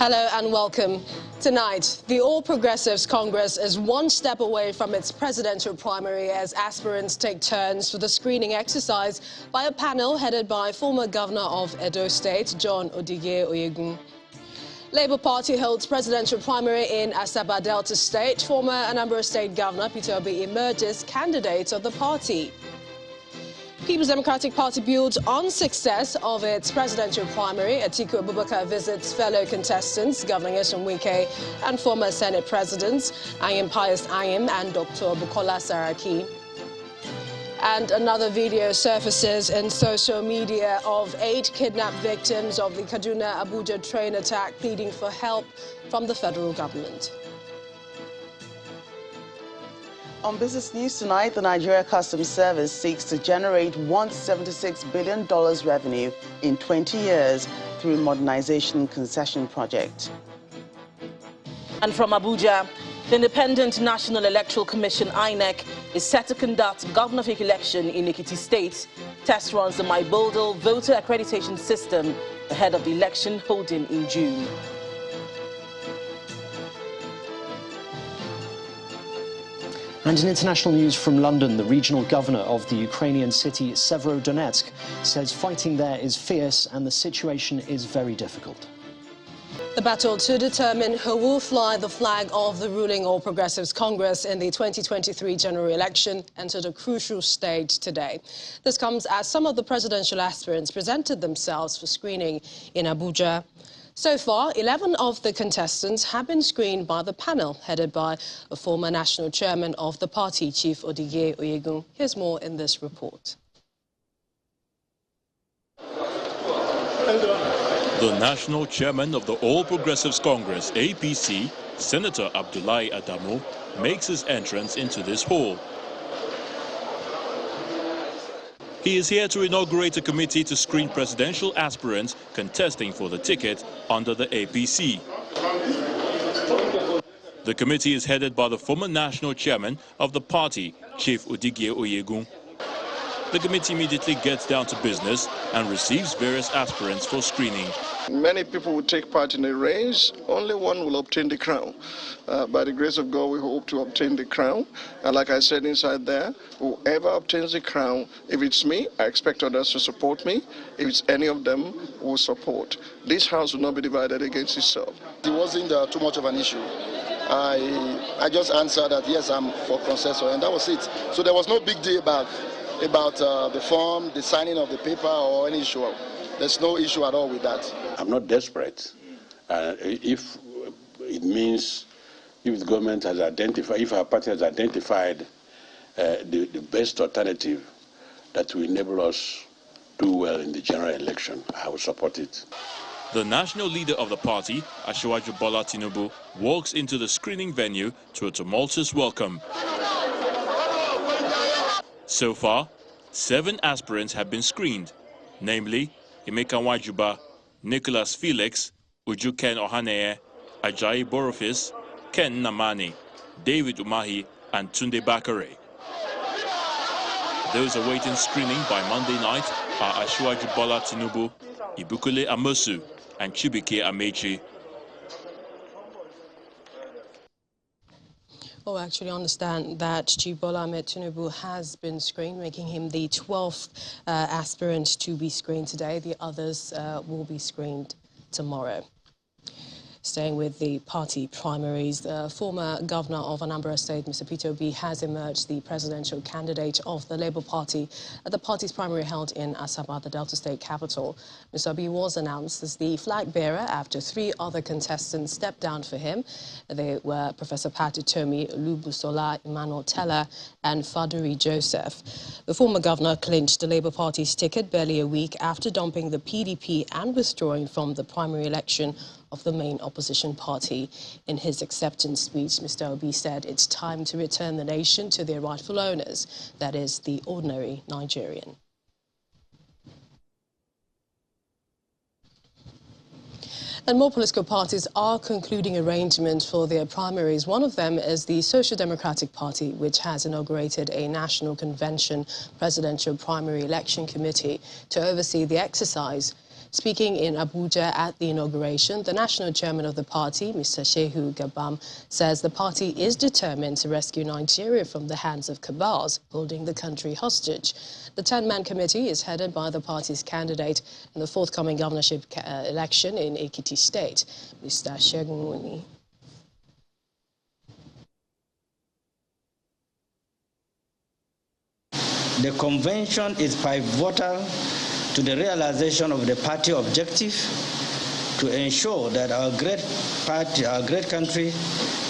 Hello and welcome. Tonight, the All Progressives Congress is one step away from its presidential primary as aspirants take turns for the screening exercise by a panel headed by former Governor of Edo State, John Odige Oyegun. Labour Party holds presidential primary in Asaba Delta State. Former Anambra State Governor Peter Obi emerges candidate of the party. People's Democratic Party builds on success of its presidential primary. Atiku Abubakar visits fellow contestants, Governor Nyesom Wike and former Senate Presidents Ayim Pius Ayim and Dr. Bukola Saraki. And another video surfaces in social media of 8 kidnapped victims of the Kaduna-Abuja train attack pleading for help from the federal government. On Business News tonight, the Nigeria Customs Service seeks to generate $176 billion revenue in 20 years through modernization concession project. And from Abuja, the Independent National Electoral Commission, INEC, is set to conduct governorship election in Ekiti State. Test runs the MyBoldal voter accreditation system ahead of the election holding in June. And in international news from London, the regional governor of the Ukrainian city Severodonetsk says fighting there is fierce and the situation is very difficult. The battle to determine who will fly the flag of the ruling All Progressives Congress in the 2023 general election entered a crucial stage today. This comes as some of the presidential aspirants presented themselves for screening in Abuja. So far, 11 of the contestants have been screened by the panel headed by a former national chairman of the party, Chief Odige Oyegun. Here's more in this report. The national chairman of the All Progressives Congress, APC, Senator Abdullahi Adamu, makes his entrance into this hall. He is here to inaugurate a committee to screen presidential aspirants contesting for the ticket under the APC. The committee is headed by the former national chairman of the party, Chief Odige Oyegun. The committee immediately gets down to business and receives various aspirants for screening. Many people will take part in a race. Only one will obtain the crown. By the grace of God, we hope to obtain the crown. And like I said inside there, whoever obtains the crown, if it's me, I expect others to support me. If it's any of them, will support. This house will not be divided against itself. It wasn't too much of an issue. I just answered that, yes, I'm for consensus, and that was it. So there was no big deal about the form, the signing of the paper, or any issue. There's no issue at all with that. I'm not desperate. If it means, if the government has identified, if our party has identified the best alternative that will enable us to do well in the general election, I will support it. The national leader of the party, Asiwaju Bola Tinubu, walks into the screening venue to a tumultuous welcome. So far, 7 aspirants have been screened, namely Emeka Nwajuba, Nicholas Felix, Uju Ken Ohaneye, Ajayi Borofis, Ken Namani, David Umahi, and Tunde Bakare. Those awaiting screening by Monday night are Asiwaju Bola Tinubu, Ibukule Amosu, and Chibike Amechi. Oh, I actually understand that Chief Bola Ahmed Tinubu has been screened, making him the 12th aspirant to be screened today. The others will be screened tomorrow. Staying with the party primaries, the former governor of Anambra State, Mr. Peter Obi, has emerged the presidential candidate of the Labour Party at the party's primary held in Asaba, the Delta State capital. Mr. Obi was announced as the flag bearer after 3 other contestants stepped down for him. They were Professor Pat Utomi, Olubusola Emmanuel Teller, and Faduri Joseph. The former governor clinched the Labour Party's ticket barely a week after dumping the PDP and withdrawing from the primary election of the main opposition party. In his acceptance speech, Mr. Obi said it's time to return the nation to their rightful owners, that is, the ordinary Nigerian. And more political parties are concluding arrangements for their primaries. One of them is the Social Democratic Party, which has inaugurated a National Convention Presidential Primary Election Committee to oversee the exercise. Speaking in Abuja at the inauguration, the national chairman of the party, Mr. Shehu Gabam, says the party is determined to rescue Nigeria from the hands of cabals holding the country hostage. The 10-man committee is headed by the party's candidate in the forthcoming governorship election in Ekiti State, Mr. Segun Wuni. The convention is pivotal to the realization of the party objective to ensure that our great party, our great country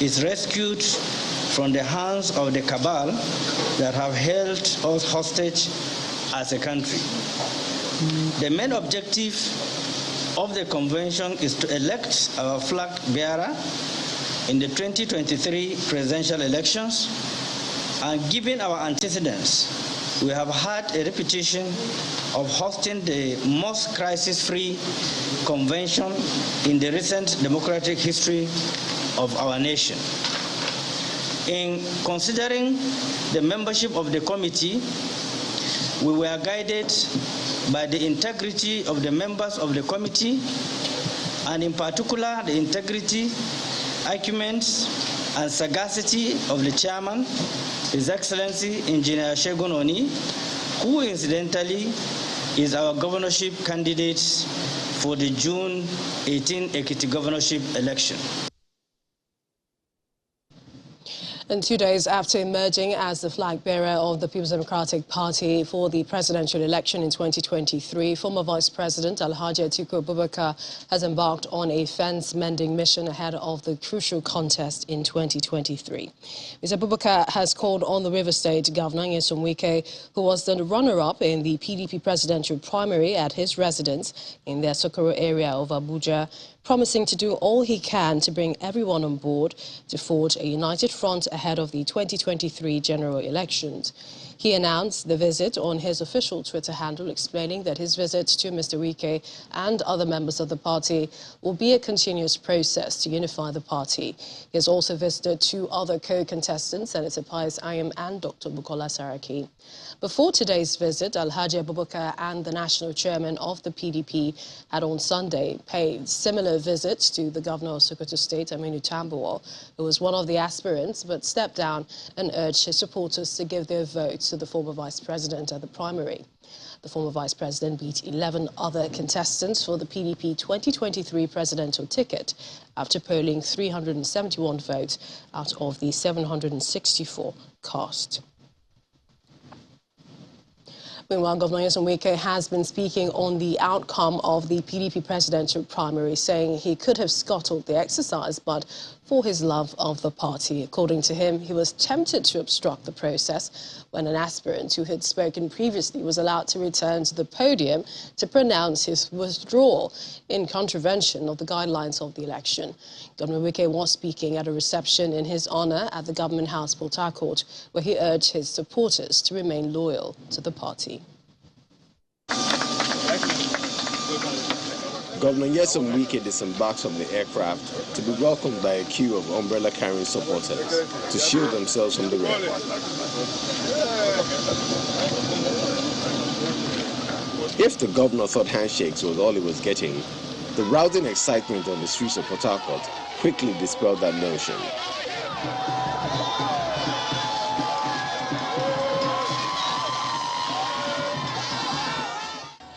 is rescued from the hands of the cabal that have held us hostage as a country. The main objective of the convention is to elect our flag bearer in the 2023 presidential elections, and given our antecedents, we have had a reputation of hosting the most crisis-free convention in the recent democratic history of our nation. In considering the membership of the committee, we were guided by the integrity of the members of the committee, and in particular the integrity, acumen, and sagacity of the chairman, His Excellency Engineer Segun Oni, who incidentally is our governorship candidate for the June 18 Ekiti governorship election. And 2 days after emerging as the flag bearer of the People's Democratic Party for the presidential election in 2023, former Vice President Alhaji Atiku Abubakar has embarked on a fence-mending mission ahead of the crucial contest in 2023. Mr. Abubakar has called on the Rivers State Governor Nyesom Wike, who was the runner-up in the PDP presidential primary at his residence in the Asokoro area of Abuja, promising to do all he can to bring everyone on board to forge a united front ahead of the 2023 general elections. He announced the visit on his official Twitter handle, explaining that his visit to Mr. Wike and other members of the party will be a continuous process to unify the party. He has also visited two other co-contestants, Senator Pius Ayim and Dr. Bukola Saraki. Before today's visit, Alhaji Abubakar and the national chairman of the PDP had on Sunday paid similar visits to the governor of Sokoto State, Aminu Tambuwal, who was one of the aspirants, but stepped down and urged his supporters to give their votes to the former vice president at the primary. The former vice president beat 11 other contestants for the PDP 2023 presidential ticket after polling 371 votes out of the 764 cast. Meanwhile, Governor Nyesom Wike has been speaking on the outcome of the PDP presidential primary, saying he could have scuttled the exercise, but for his love of the party. According to him, he was tempted to obstruct the process when an aspirant who had spoken previously was allowed to return to the podium to pronounce his withdrawal in contravention of the guidelines of the election. Governor Wike was speaking at a reception in his honor at the Government House, Port Harcourt, where he urged his supporters to remain loyal to the party. Governor Nyesom Wike disembarks from the aircraft to be welcomed by a queue of umbrella-carrying supporters to shield themselves from the rain. If the governor thought handshakes was all he was getting, the rousing excitement on the streets of Port Harcourt quickly dispelled that notion.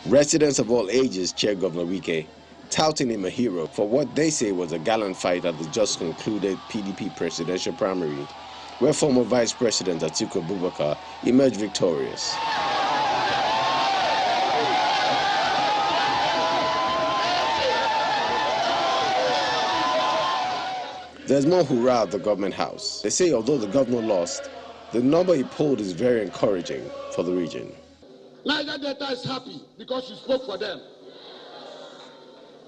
Residents of all ages cheered Governor Wike, touting him a hero for what they say was a gallant fight at the just concluded PDP presidential primary, where former Vice President Atiku Abubakar emerged victorious. There's more hurrah at the Government House. They say although the governor lost, the number he polled is very encouraging for the region. Niger Delta is happy because you spoke for them.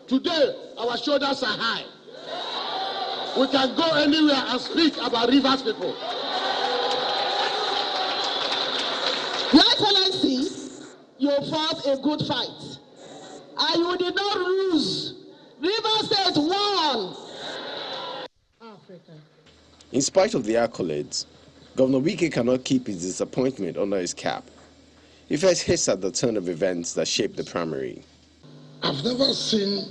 Today, our shoulders are high. We can go anywhere and speak about Rivers people. Your Excellency, you fought a good fight. And you did not lose. Rivers State won. Africa. In spite of the accolades, Governor Wike cannot keep his disappointment under his cap. He first hits at the turn of events that shaped the primary. I've never seen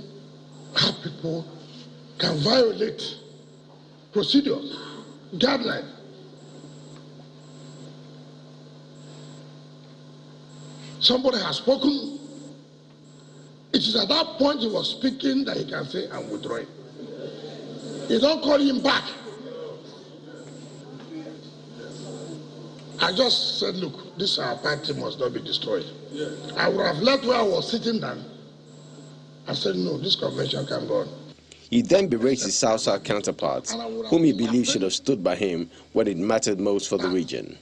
how people can violate procedures, guidelines. Somebody has spoken. It is at that point he was speaking that he can say, I'm withdrawing. You don't call him back. I just said, look, this our party must not be destroyed. I would have left where I was sitting down. I said, no, this convention can go on. He then berates his South counterparts, whom he believes should have stood by him when it mattered most for the region.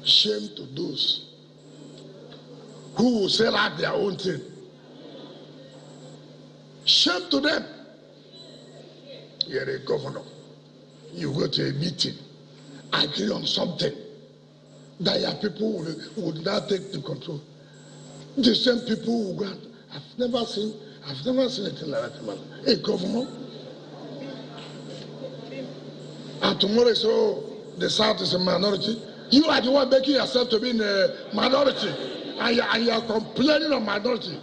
Shame to those who will sell out their own thing. Shame to them. You're a governor. You go to a meeting, agree on something that your people would now take the control. The same people who grant. I've never seen anything like that, man. A governor. And tomorrow is, the South is a minority. You are the one making yourself to be in a minority. And you are complaining of minority.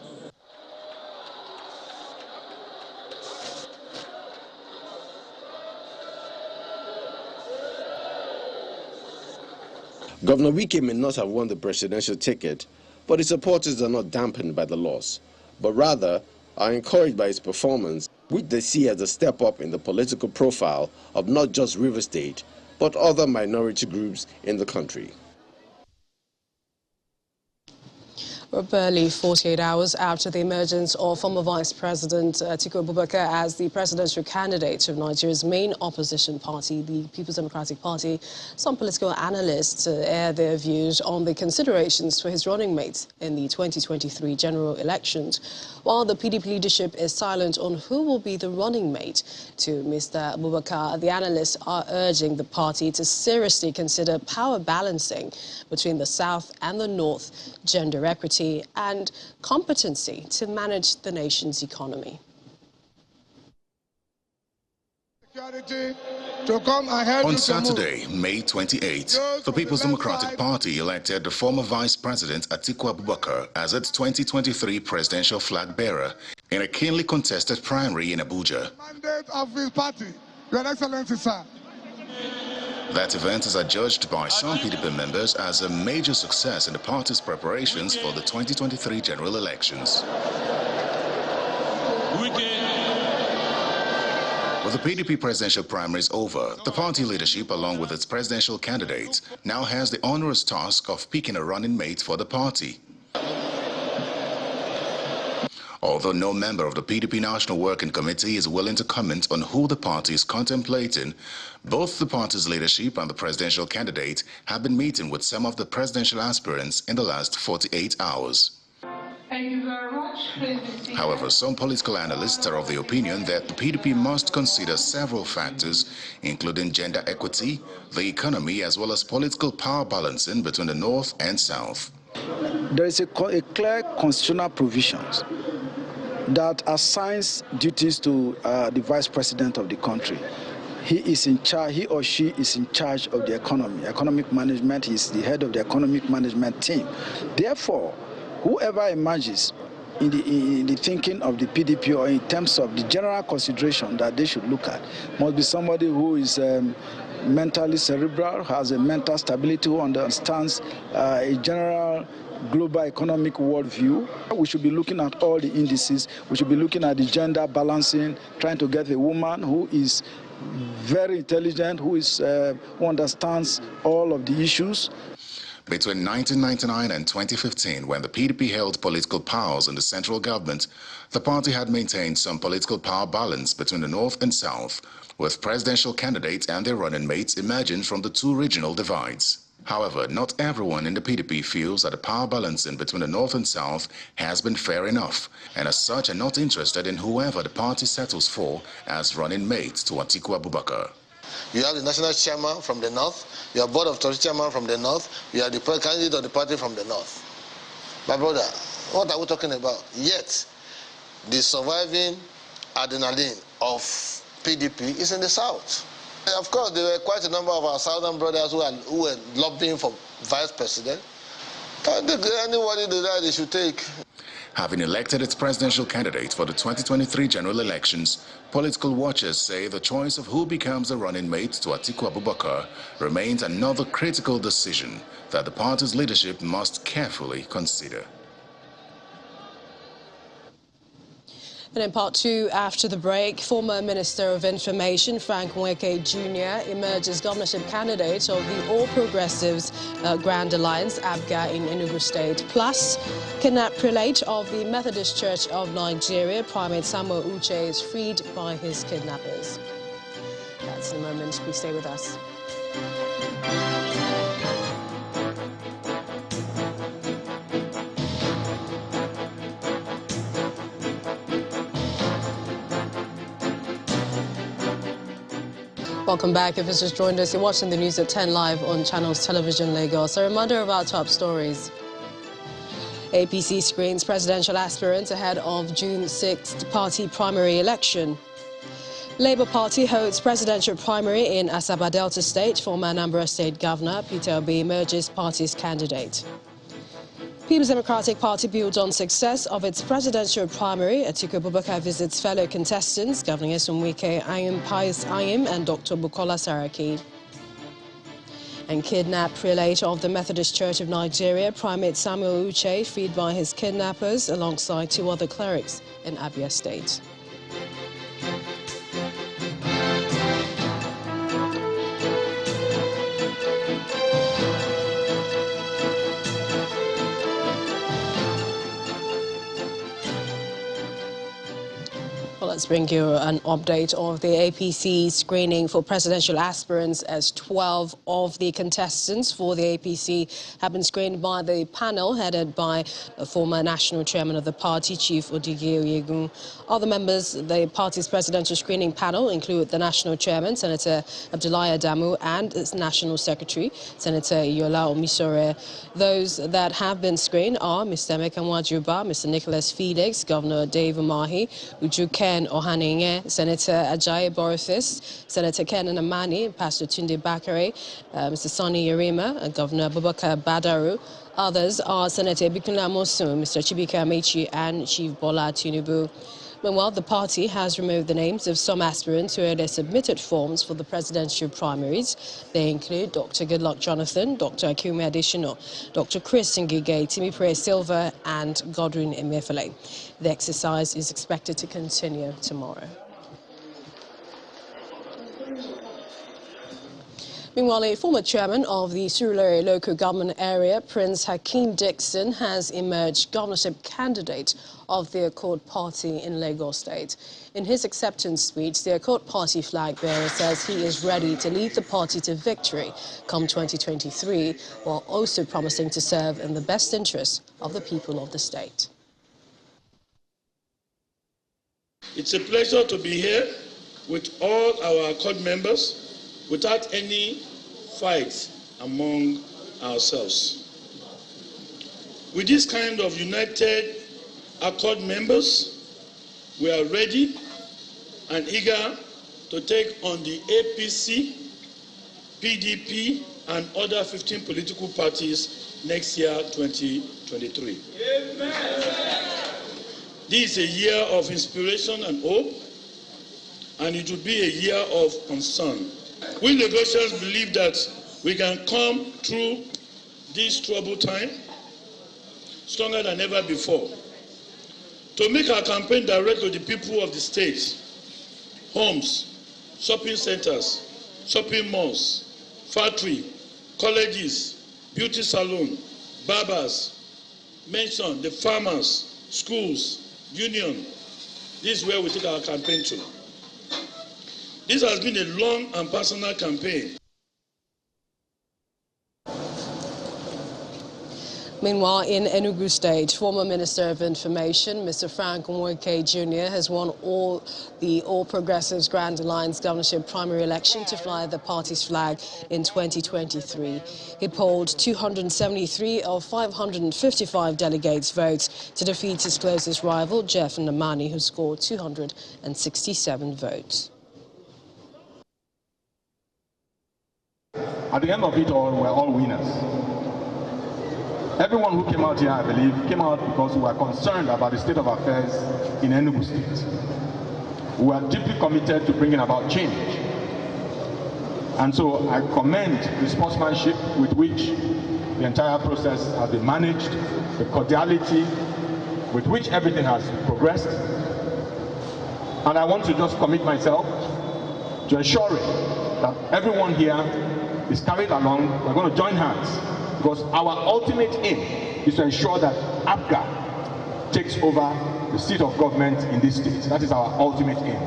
Governor Wike may not have won the presidential ticket, but his supporters are not dampened by the loss, but rather are encouraged by his performance, which they see as a step up in the political profile of not just Rivers State, but other minority groups in the country. We're barely 48 hours after the emergence of former Vice President Atiku Abubakar as the presidential candidate of Nigeria's main opposition party, the People's Democratic Party. Some political analysts air their views on the considerations for his running mate in the 2023 general elections. While the PDP leadership is silent on who will be the running mate to Mr. Abubakar, the analysts are urging the party to seriously consider power balancing between the South and the North, gender equity, and competency to manage the nation's economy. On Saturday, May 28, the People's Democratic Party elected the former Vice President Atiku Abubakar as its 2023 presidential flag bearer in a keenly contested primary in Abuja. Mandate of his party, Your Excellency, sir. That event is adjudged by some PDP members as a major success in the party's preparations for the 2023 general elections. With the PDP presidential primaries over, the party leadership, along with its presidential candidate, now has the onerous task of picking a running mate for the party. Although no member of the PDP National Working Committee is willing to comment on who the party is contemplating, both the party's leadership and the presidential candidate have been meeting with some of the presidential aspirants in the last 48 hours. Thank you very much. However, some political analysts are of the opinion that the PDP must consider several factors, including gender equity, the economy, as well as political power balancing between the North and South. There is a clear constitutional provisions that assigns duties to the Vice President of the country. He is in charge, he or she is in charge of the economic management. He is the head of the economic management team. Therefore, whoever emerges in the thinking of the PDP or in terms of the general consideration that they should look at must be somebody who is mentally cerebral, has a mental stability, who understands a general global economic worldview. We should be looking at all the indices. We should be looking at the gender balancing, trying to get a woman who is very intelligent, who understands all of the issues. Between 1999 and 2015, when the PDP held political powers in the central government, the party had maintained some political power balance between the North and South, with presidential candidates and their running mates emerging from the two regional divides. However, not everyone in the PDP feels that the power balancing between the North and South has been fair enough, and as such are not interested in whoever the party settles for as running mate to Atiku Abubakar. You have the national chairman from the North, you have board of trustee chairman from the North, you have the candidate of the party from the North. My brother, what are we talking about? Yet, the surviving adrenaline of PDP is in the South. Of course, there were quite a number of our Southern brothers who were lobbying for vice president. Anybody that they should take. Having elected its presidential candidate for the 2023 general elections, political watchers say the choice of who becomes the running mate to Atiku Abubakar remains another critical decision that the party's leadership must carefully consider. And in part two, after the break, former Minister of Information Frank Nweke Jr. emerges governorship candidate of the All Progressives Grand Alliance, ABGA, in Enugu State. Plus, kidnapped prelate of the Methodist Church of Nigeria, Primate Samuel Uche, is freed by his kidnappers. That's in a moment. Please stay with us. Welcome back. If you've just joined us, you're watching the news at 10 live on Channels Television Lagos. A reminder of our top stories. APC screens presidential aspirants ahead of June 6th party primary election. Labour Party holds presidential primary in Asaba Delta State. Former Anambra State Governor Peter Obi emerges party's candidate. People's Democratic Party builds on success of its presidential primary. Atiku Abubakar visits fellow contestants, Governor Nyesom Wike, Ayim Pius Ayim, and Dr. Bukola Saraki. And kidnapped prelate of the Methodist Church of Nigeria, Primate Samuel Uche, freed by his kidnappers alongside two other clerics in Abia State. Let's bring you an update of the APC screening for presidential aspirants, as 12 of the contestants for the APC have been screened by the panel headed by the former national chairman of the party, Chief Odige Oyegun. Other members of the party's presidential screening panel include the national chairman, Senator Abdullahi Adamu, and its national secretary, Senator Yola Omisore. Those that have been screened are Mr. Emeka Nwajuba, Mr. Nicholas Felix, Governor Dave Umahi, Uju Ken Ohanenye, Senator Ajayi Boniface, Senator Ken Amani, Pastor Tunde Bakare, Mr. Sonny Yerima, Governor Abubakar Badaru. Others are Senator Bikuna Mosun, Mr. Chibika Amechi, and Chief Bola Tinubu. Meanwhile, the party has removed the names of some aspirants who had submitted forms for the presidential primaries. They include Dr. Goodluck Jonathan, Dr. Akinwumi Adesina, Dr. Chris Ngige, Timipre Silva, and Godwin Emefiele. The exercise is expected to continue tomorrow. Meanwhile, a former chairman of the Surulere local government area, Prince Hakeem Dixon, has emerged governorship candidate of the Accord Party in Lagos State. In his acceptance speech, the Accord Party flag bearer says he is ready to lead the party to victory come 2023, while also promising to serve in the best interests of the people of the state. It's a pleasure to be here with all our Accord members, without any fight among ourselves. With this kind of united Accord members, we are ready and eager to take on the APC, PDP, and other 15 political parties next year, 2023. Amen. This is a year of inspiration and hope, and it will be a year of concern. We Lagosians believe that we can come through this troubled time stronger than ever before. To make our campaign direct to the people of the state, homes, shopping centers, shopping malls, factory, colleges, beauty salon, barbers, mention the farmers, schools, union. This is where we take our campaign to. This has been a long and personal campaign. Meanwhile, in Enugu State, former Minister of Information, Mr. Frank Nweke Jr. has won the All Progressives Grand Alliance governorship primary election to fly the party's flag in 2023. He polled 273 of 555 delegates' votes to defeat his closest rival, Jeff Nnamani, who scored 267 votes. At the end of it all, we're all winners. Everyone who came out here, I believe, came out because we were concerned about the state of affairs in Enugu State. We are deeply committed to bringing about change. And so I commend the sportsmanship with which the entire process has been managed, the cordiality with which everything has progressed. And I want to just commit myself to ensuring that everyone here is carried along. We're going to join hands because our ultimate aim is to ensure that APGA takes over the seat of government in this state. That is our ultimate aim.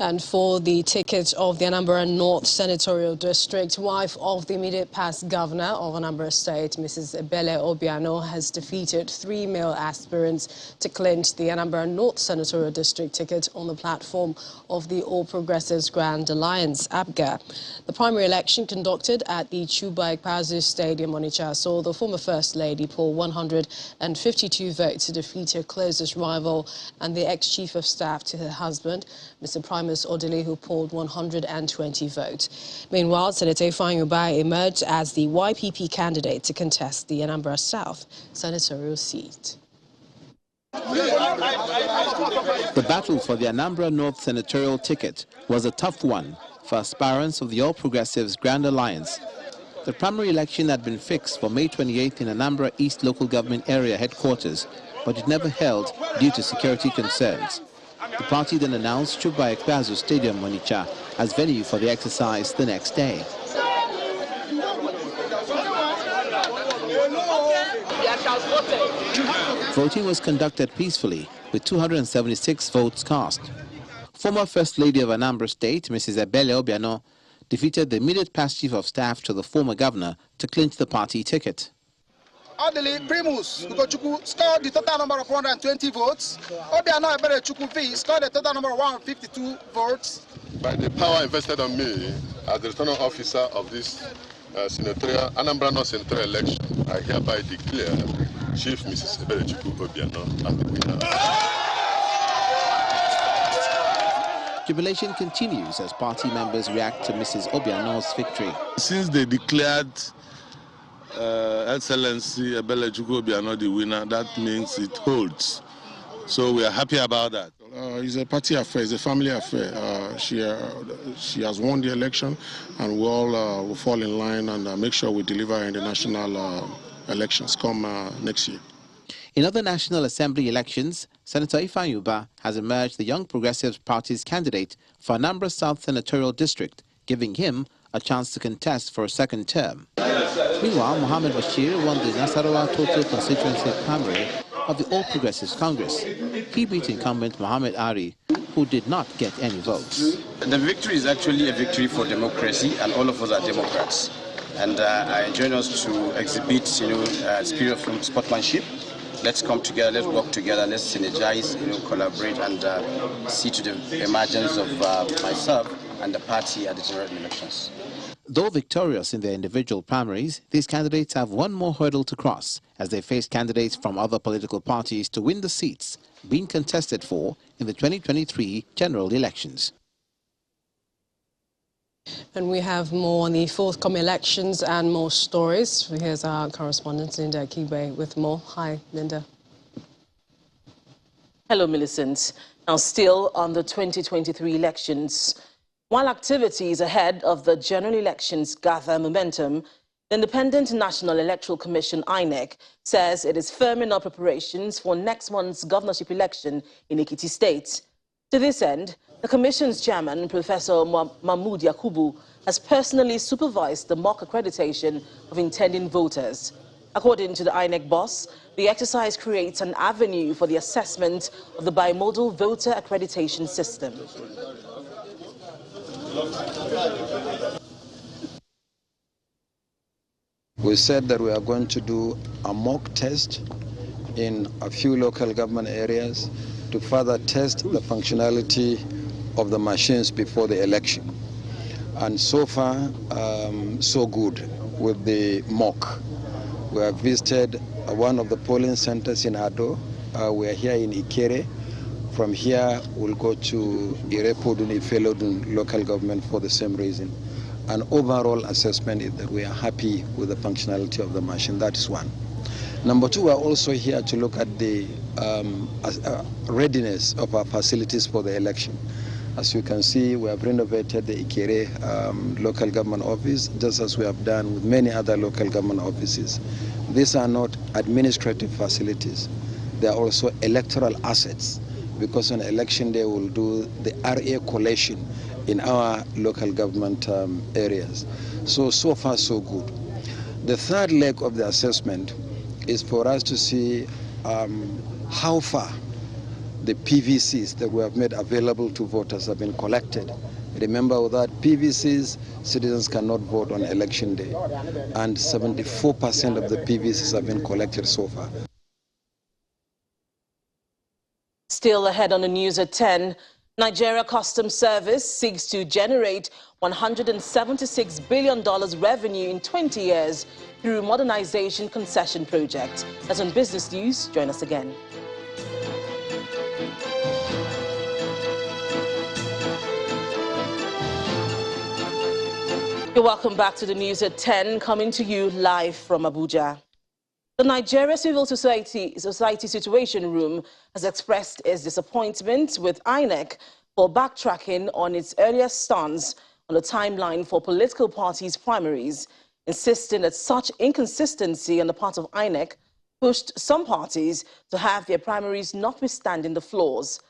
And for the ticket of the Anambra North Senatorial District, wife of the immediate past governor of Anambra State, Mrs. Ebele Obiano, has defeated 3 male aspirants to clinch the Anambra North Senatorial District ticket on the platform of the All Progressives Grand Alliance, APGA. The primary election conducted at the Chuba Ikpeazu Stadium, Onitsha, saw the former First Lady poll 152 votes to defeat her closest rival and the ex-chief of staff to her husband, Mr. Primus Odili, who polled 120 votes. Meanwhile, Senator Ifeanyi Ubah emerged as the YPP candidate to contest the Anambra South senatorial seat. The battle for the Anambra North senatorial ticket was a tough one for aspirants of the All Progressives Grand Alliance. The primary election had been fixed for May 28th in Anambra East Local Government Area headquarters, but it never held due to security concerns. The party then announced Chuba Ikpeazu Stadium, Onitsha, as venue for the exercise the next day. Voting was conducted peacefully, with 276 votes cast. Former First Lady of Anambra State, Mrs. Ebele Obiano, defeated the immediate past Chief of Staff to the former governor to clinch the party ticket. Odili Primus Ugochukwu scored the total number of 120 votes. Obiano Ebelechukwu V scored the total number of 152 votes. By the power invested on me as the returning officer of this senatorial Anambra North senatorial election, I hereby declare Chief Mrs. Ebelechukwu Obiano as the winner. Jubilation continues as party members react to Mrs. Obiano's victory. Since they declared Excellency Ebelechukwu Obiano the winner, that means it holds. So we are happy about that. It's a party affair, it's a family affair. She has won the election, and we all will fall in line and make sure we deliver in the national elections come next year. In other National Assembly elections, Senator Ifeanyi Ubah has emerged the Young Progressives Party's candidate for Anambra South Senatorial District, giving him a chance to contest for a second term. Meanwhile, Mohammed Bashir won the Nasarawa Total Constituency primary of the All Progressives Congress. He beat incumbent Mohammed Ari, who did not get any votes. The victory is actually a victory for democracy, and all of us are Democrats. And I join us to exhibit, spirit of sportsmanship. Let's come together, let's work together, let's synergize, collaborate, and see to the emergence of myself and the party at the general elections. Though victorious in their individual primaries, these candidates have one more hurdle to cross as they face candidates from other political parties to win the seats being contested for in the 2023 general elections. And we have more on the forthcoming elections and more stories. Here's our correspondent, Linda Akibe, with more. Hi, Linda. Hello, Millicent. Now, still on the 2023 elections, while activities ahead of the general elections gather momentum, the Independent National Electoral Commission, INEC, says it is firming up preparations for next month's governorship election in Ekiti State. To this end, the Commission's chairman, Professor Mahmood Yakubu, has personally supervised the mock accreditation of intending voters. According to the INEC boss, the exercise creates an avenue for the assessment of the bimodal voter accreditation system. We said that we are going to do a mock test in a few local government areas to further test the functionality of the machines before the election. And so far, so good with the mock. We have visited one of the polling centers in Ado. We are here in Ikere. From here, we'll go to Irepodun, Ifelodun local government for the same reason. an overall assessment is that we are happy with the functionality of the machine. That is one. Number two, we are also here to look at the readiness of our facilities for the election. As you can see, we have renovated the Ikere local government office, just as we have done with many other local government offices. These are not administrative facilities. They are also electoral assets, because on election day we'll do the RA collation in our local government areas. So far, so good. The third leg of the assessment is for us to see how far the PVCs that we have made available to voters have been collected. Remember, without PVCs, citizens cannot vote on election day. And 74% of the PVCs have been collected so far. Still ahead on the news at 10, Nigeria Customs Service seeks to generate $176 billion revenue in 20 years through modernization concession project. That's on Business News. Join us again. You're welcome back to the news at 10, coming to you live from Abuja. The Nigeria Civil Society Situation Room has expressed its disappointment with INEC for backtracking on its earlier stance on the timeline for political parties' primaries, insisting that such inconsistency on the part of INEC pushed some parties to have their primaries notwithstanding the flaws.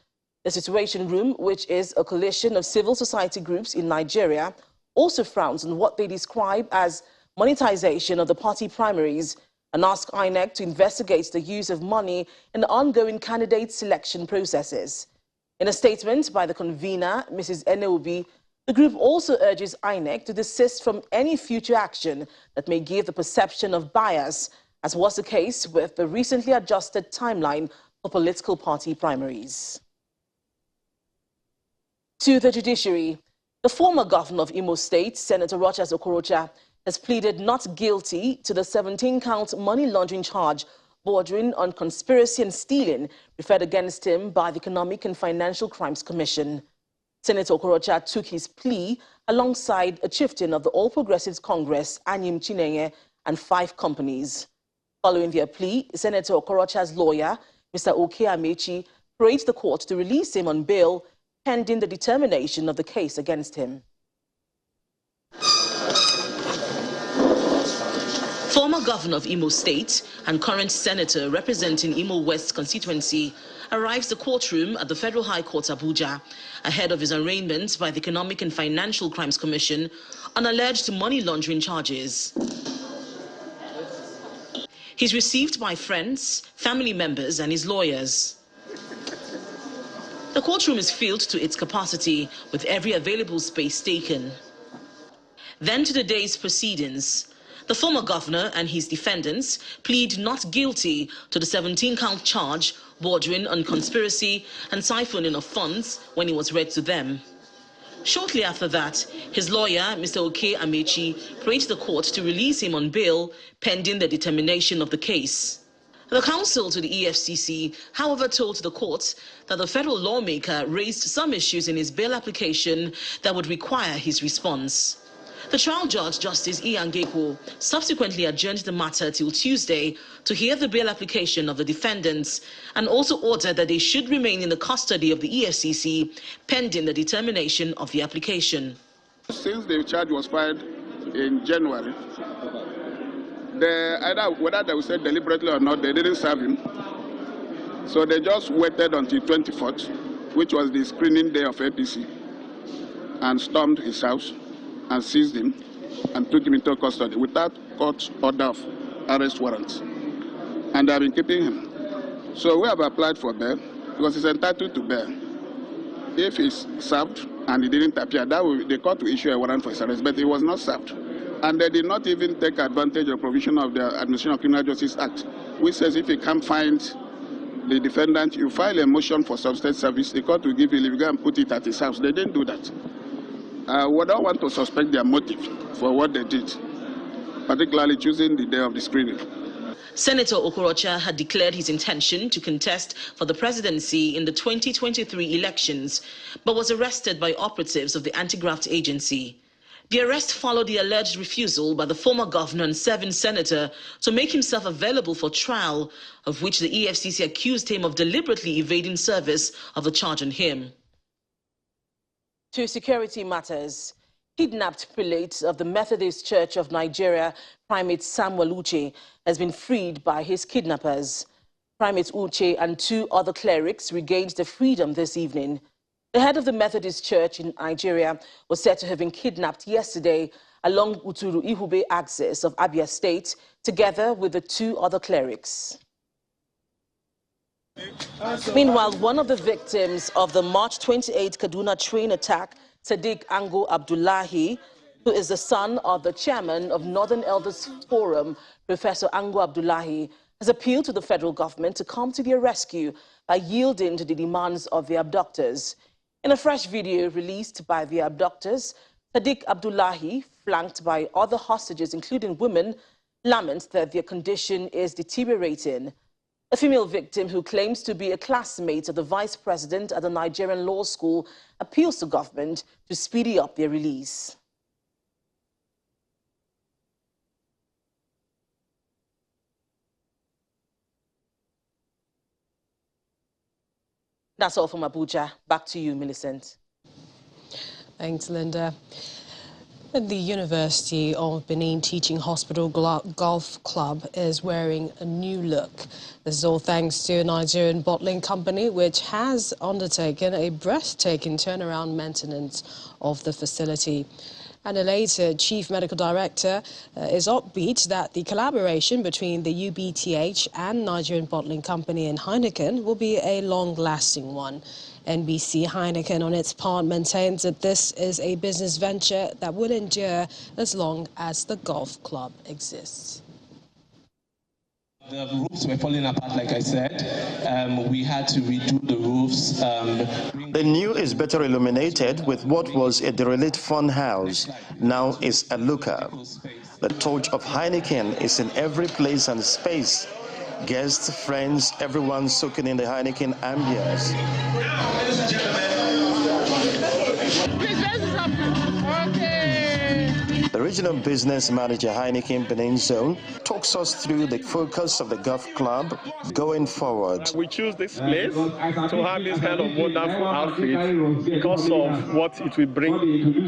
The Situation Room, which is a coalition of civil society groups in Nigeria, also frowns on what they describe as monetization of the party primaries and ask INEC to investigate the use of money in the ongoing candidate selection processes. In a statement by the convener, Mrs. Eneobi, the group also urges INEC to desist from any future action that may give the perception of bias, as was the case with the recently adjusted timeline for political party primaries. To the judiciary. The former governor of Imo State, Senator Rochas Okorocha, has pleaded not guilty to the 17-count money laundering charge bordering on conspiracy and stealing referred against him by the Economic and Financial Crimes Commission. Senator Okorocha took his plea alongside a chieftain of the All Progressives Congress, Anyim Chinenye, and 5 companies. Following their plea, Senator Okorocha's lawyer, Mr. Oke Amechi, prayed the court to release him on bail pending the determination of the case against him. Former governor of Imo State and current senator representing Imo West constituency arrives the courtroom at the Federal High Court Abuja ahead of his arraignment by the Economic and Financial Crimes Commission on alleged money laundering charges. He's received by friends, family members and his lawyers. The courtroom is filled to its capacity, with every available space taken. Then to the day's proceedings. The former governor and his defendants plead not guilty to the 17-count charge bordering on conspiracy and siphoning of funds when it was read to them. Shortly after that, his lawyer, Mr. Oke Amechi, prayed the court to release him on bail pending the determination of the case. The counsel to the EFCC, however, told the court that the federal lawmaker raised some issues in his bail application that would require his response. The trial judge, Justice Ian Geko, subsequently adjourned the matter till Tuesday to hear the bail application of the defendants and also ordered that they should remain in the custody of the EFCC pending the determination of the application. Since the charge was filed in January, whether they would say deliberately or not, they didn't serve him. So they just waited until 24th, which was the screening day of APC, and stormed his house and seized him and took him into custody without court order of arrest warrant. And they've been keeping him. So we have applied for bail because he's entitled to bail. If he's served and he didn't appear, the court will issue a warrant for his arrest, but he was not served. And they did not even take advantage of provision of the Administration of Criminal Justice Act, which says if you can't find the defendant, you file a motion for substance service, the court will give you leave, you go and put it at his house. They didn't do that. We don't want to suspect their motive for what they did, particularly choosing the day of the screening. Senator Okorocha had declared his intention to contest for the presidency in the 2023 elections, but was arrested by operatives of the Anti-Graft Agency. The arrest followed the alleged refusal by the former governor and serving senator to make himself available for trial, of which the EFCC accused him of deliberately evading service of a charge on him. To security matters, kidnapped prelate of the Methodist Church of Nigeria, Primate Samuel Uche, has been freed by his kidnappers. Primate Uche and 2 other clerics regained their freedom this evening. The head of the Methodist Church in Nigeria was said to have been kidnapped yesterday along Uturu Ihube axis of Abia State, together with the 2 other clerics. Meanwhile, one of the victims of the March 28 Kaduna train attack, Sadiq Ango Abdullahi, who is the son of the chairman of Northern Elders Forum, Professor Ango Abdullahi, has appealed to the federal government to come to their rescue by yielding to the demands of the abductors. In a fresh video released by the abductors, Sadiq Abdullahi, flanked by other hostages, including women, laments that their condition is deteriorating. A female victim who claims to be a classmate of the vice president at the Nigerian Law School appeals to government to speed up their release. That's all from Abuja. Back to you, Millicent. Thanks, Linda. The University of Benin Teaching Hospital Golf Club is wearing a new look. This is all thanks to a Nigerian bottling company which has undertaken a breathtaking turnaround maintenance of the facility. And later, Chief Medical Director is upbeat that the collaboration between the UBTH and Nigerian Bottling Company and Heineken will be a long-lasting one. NBC Heineken, on its part, maintains that this is a business venture that will endure as long as the golf club exists. The roofs were falling apart, like I said. We had to redo the roofs. The new is better illuminated with what was a derelict fun house, now is a looker. The torch of Heineken is in every place and space. Guests, friends, everyone soaking in the Heineken ambience. Ladies and gentlemen. Please raise this up. Okay. The regional business manager, Heineken Benin Zone, talks us through the focus of the golf club going forward. We choose this place to have this kind of wonderful outfit because of what it will bring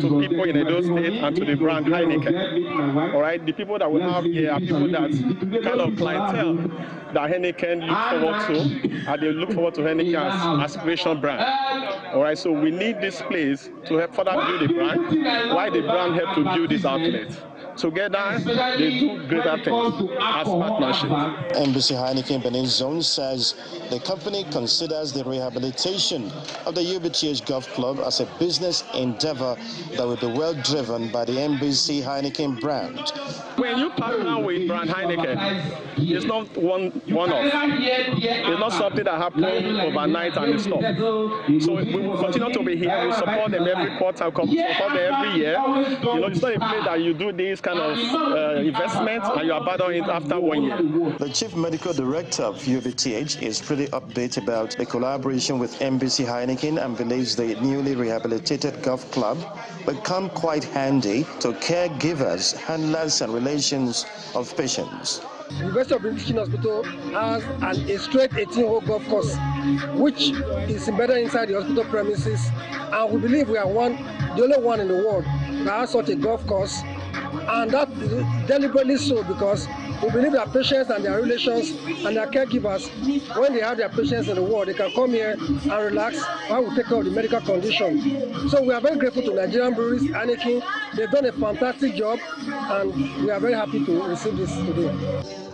to people in Edo State and to the brand Heineken. All right, the people that we have here are people that the kind of clientele that Heineken look forward to, and they look forward to Heineken as aspiration brand. All right, so we need this place to help further build the brand, while the brand help to build this outlet. Together, they do greater things as partnership. NBC Heineken Benin Zone says the company considers the rehabilitation of the UBTH Golf Club as a business endeavor that will be well driven by the NBC Heineken brand. When you partner with brand Heineken, it's not one-off. It's not something that happens overnight and it stops. So we will continue to be here. We support them every quarter, support them every year. You know, it's not a place that you do this kind of investment and you abandon it after 1 year. The Chief Medical Director of UBTH is pretty upbeat about the collaboration with NBC Heineken and believes the newly rehabilitated golf club will come quite handy to caregivers, handlers and relations of patients. The University of Benin Teaching Hospital has a straight 18-hole golf course, which is embedded inside the hospital premises, and we believe we are the only one in the world that has such a golf course, and that is deliberately so because we believe that patients and their relations and their caregivers, when they have their patients in the ward, they can come here and relax while we take care of the medical condition. So we are very grateful to Nigerian Breweries, Heineken. They've done a fantastic job, and we are very happy to receive this today.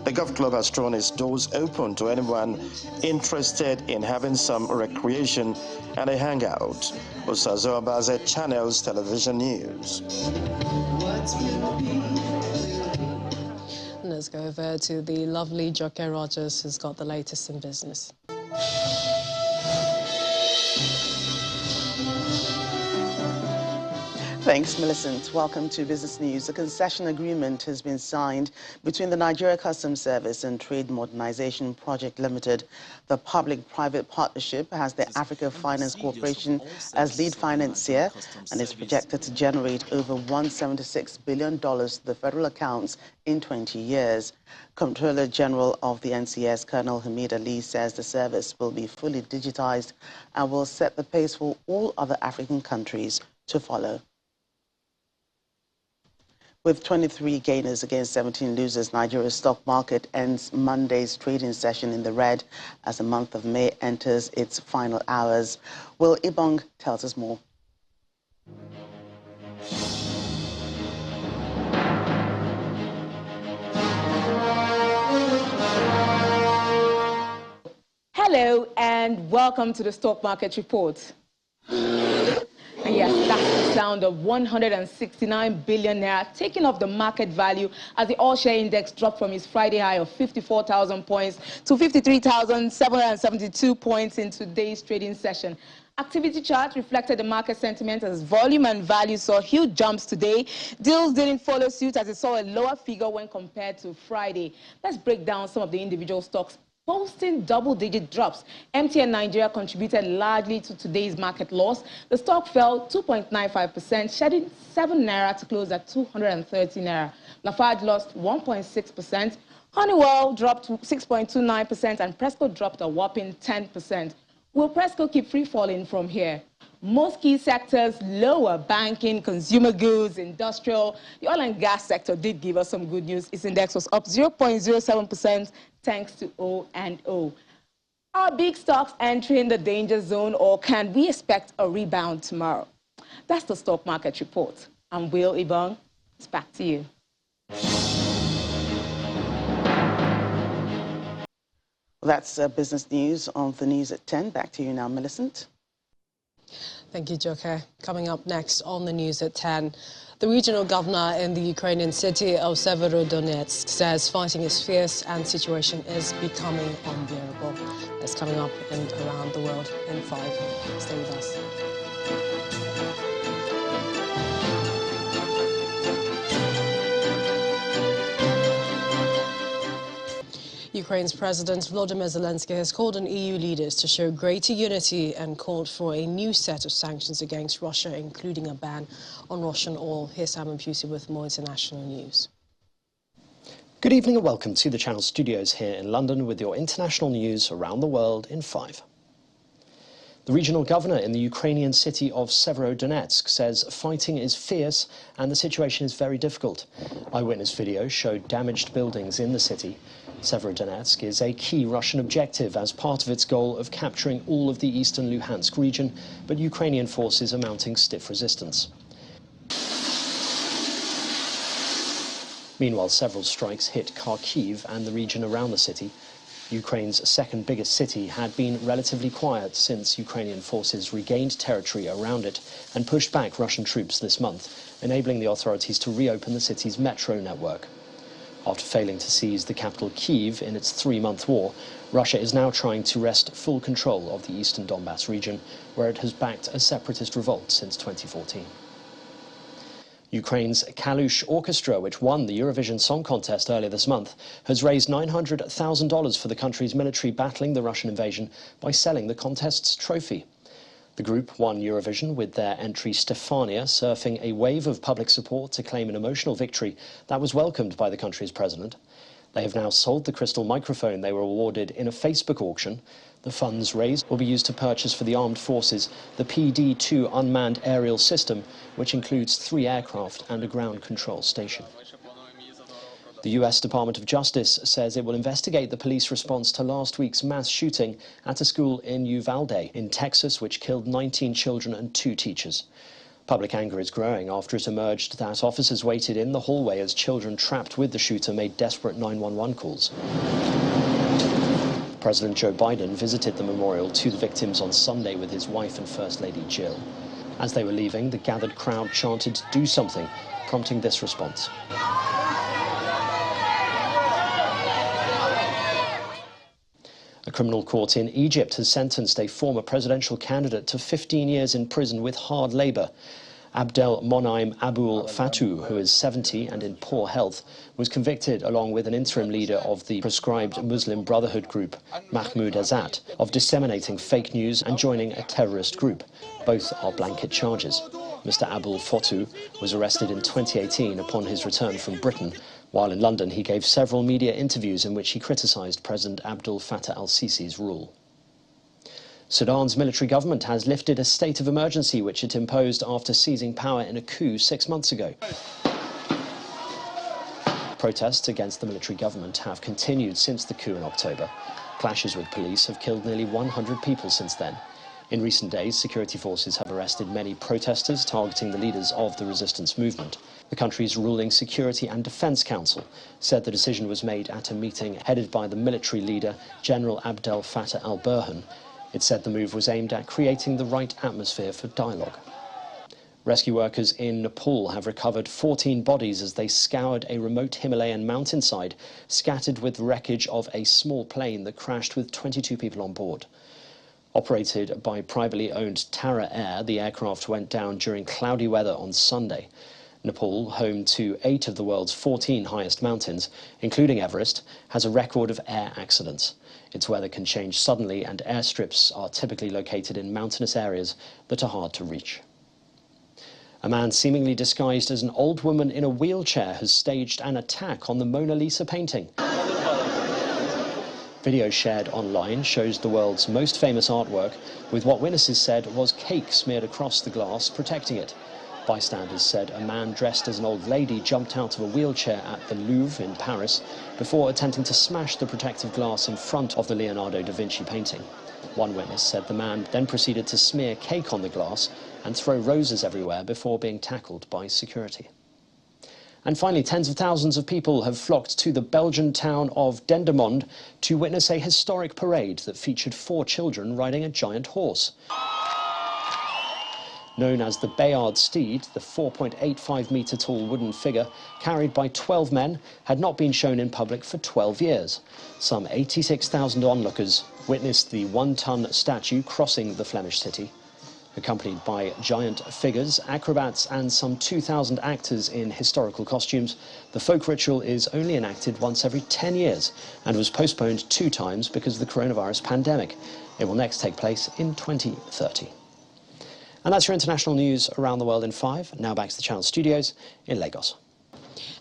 The golf club has thrown its doors open to anyone interested in having some recreation and a hangout. Osazo Abaze Channels Television News. Let's go over to the lovely Joke Rogers, who's got the latest in business. Thanks, Millicent. Welcome to Business News. A concession agreement has been signed between the Nigeria Customs Service and Trade Modernization Project Limited. The public-private partnership has the Africa Finance Corporation as lead financier and is projected to generate over $176 billion to the federal accounts in 20 years. Comptroller General of the NCS, Colonel Hamid Ali, says the service will be fully digitized and will set the pace for all other African countries to follow. With 23 gainers against 17 losers, Nigeria's stock market ends Monday's trading session in the red as the month of May enters its final hours. Will Ibong tells us more. Hello and welcome to the Stock Market Report. And yes, that's the sound of 169 billion naira taking off the market value as the all-share index dropped from its Friday high of 54,000 points to 53,772 points in today's trading session. Activity chart reflected the market sentiment as volume and value saw huge jumps today. Deals didn't follow suit as it saw a lower figure when compared to Friday. Let's break down some of the individual stocks posting double-digit drops. MTN Nigeria contributed largely to today's market loss. The stock fell 2.95%, shedding 7 naira to close at 230 naira. Lafarge lost 1.6%. Honeywell dropped 6.29%, and Presco dropped a whopping 10%. Will Presco keep free falling from here? Most key sectors lower: banking, consumer goods, industrial. The oil and gas sector did give us some good news. Its index was up 0.07% thanks to O&O. Are big stocks entering the danger zone, or can we expect a rebound tomorrow? That's the Stock Market Report. I'm Will Ibong. It's back to you. Well, that's business news on the news at 10. Back to you now, Millicent. Thank you, Joke. Coming up next on the news at 10, the regional governor in the Ukrainian city of Severodonetsk says fighting is fierce and situation is becoming unbearable. That's coming up in Around the World in 5. Stay with us. Ukraine's President Volodymyr Zelensky has called on EU leaders to show greater unity and called for a new set of sanctions against Russia, including a ban on Russian oil. Here's Simon Pusey with more international news. Good evening and welcome to the Channel Studios here in London with your international news around the world in 5. The regional governor in the Ukrainian city of Severodonetsk says fighting is fierce and the situation is very difficult. Eyewitness video showed damaged buildings in the city. Severodonetsk is a key Russian objective as part of its goal of capturing all of the eastern Luhansk region, but Ukrainian forces are mounting stiff resistance. Meanwhile, several strikes hit Kharkiv and the region around the city. Ukraine's second biggest city had been relatively quiet since Ukrainian forces regained territory around it and pushed back Russian troops this month, enabling the authorities to reopen the city's metro network. After failing to seize the capital Kyiv in its 3-month war, Russia is now trying to wrest full control of the eastern Donbass region, where it has backed a separatist revolt since 2014. Ukraine's Kalush Orchestra, which won the Eurovision Song Contest earlier this month, has raised $900,000 for the country's military battling the Russian invasion by selling the contest's trophy. The group won Eurovision with their entry Stefania, surfing a wave of public support to claim an emotional victory that was welcomed by the country's president. They have now sold the crystal microphone they were awarded in a Facebook auction. The funds raised will be used to purchase for the armed forces the PD-2 unmanned aerial system, which includes 3 aircraft and a ground control station. The U.S. Department of Justice says it will investigate the police response to last week's mass shooting at a school in Uvalde, in Texas, which killed 19 children and 2 teachers. Public anger is growing after it emerged that officers waited in the hallway as children trapped with the shooter made desperate 911 calls. President Joe Biden visited the memorial to the victims on Sunday with his wife and First Lady Jill. As they were leaving, the gathered crowd chanted, "Do something," prompting this response. A criminal court in Egypt has sentenced a former presidential candidate to 15 years in prison with hard labor. Abdel Monaim Aboul Fatou, who is 70 and in poor health, was convicted, along with an interim leader of the proscribed Muslim Brotherhood group, Mahmoud Azat, of disseminating fake news and joining a terrorist group. Both are blanket charges. Mr. Aboul Fatou was arrested in 2018 upon his return from Britain. While in London, he gave several media interviews in which he criticised President Abdel Fattah al-Sisi's rule. Sudan's military government has lifted a state of emergency which it imposed after seizing power in a coup 6 months ago. Protests against the military government have continued since the coup in October. Clashes with police have killed nearly 100 people since then. In recent days, security forces have arrested many protesters targeting the leaders of the resistance movement. The country's ruling Security and Defence Council said the decision was made at a meeting headed by the military leader, General Abdel Fattah al-Burhan. It said the move was aimed at creating the right atmosphere for dialogue. Rescue workers in Nepal have recovered 14 bodies as they scoured a remote Himalayan mountainside, scattered with wreckage of a small plane that crashed with 22 people on board. Operated by privately owned Tara Air, the aircraft went down during cloudy weather on Sunday. Nepal, home to 8 of the world's 14 highest mountains, including Everest, has a record of air accidents. Its weather can change suddenly, and airstrips are typically located in mountainous areas that are hard to reach. A man seemingly disguised as an old woman in a wheelchair has staged an attack on the Mona Lisa painting. Video shared online shows the world's most famous artwork with what witnesses said was cake smeared across the glass, protecting it. Bystanders said a man dressed as an old lady jumped out of a wheelchair at the Louvre in Paris before attempting to smash the protective glass in front of the Leonardo da Vinci painting. One witness said the man then proceeded to smear cake on the glass and throw roses everywhere before being tackled by security. And finally, tens of thousands of people have flocked to the Belgian town of Dendermonde to witness a historic parade that featured 4 children riding a giant horse. Known as the Bayard Steed, the 4.85-metre tall wooden figure, carried by 12 men, had not been shown in public for 12 years. Some 86,000 onlookers witnessed the 1-ton statue crossing the Flemish city. Accompanied by giant figures, acrobats and some 2,000 actors in historical costumes, the folk ritual is only enacted once every 10 years and was postponed 2 times because of the coronavirus pandemic. It will next take place in 2030. And that's your international news around the world in 5. Now back to the Channel Studios in Lagos.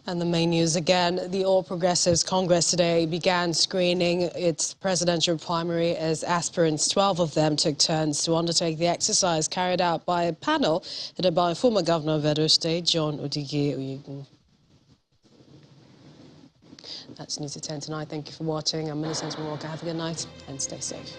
And the main news again, the All Progressives Congress today began screening its presidential primary as aspirants. 12 of them took turns to undertake the exercise carried out by a panel headed by former Governor of Edo State, John Odige Oyegun. That's News at 10 tonight. Thank you for watching. I'm Millicent Walker. Have a good night and stay safe.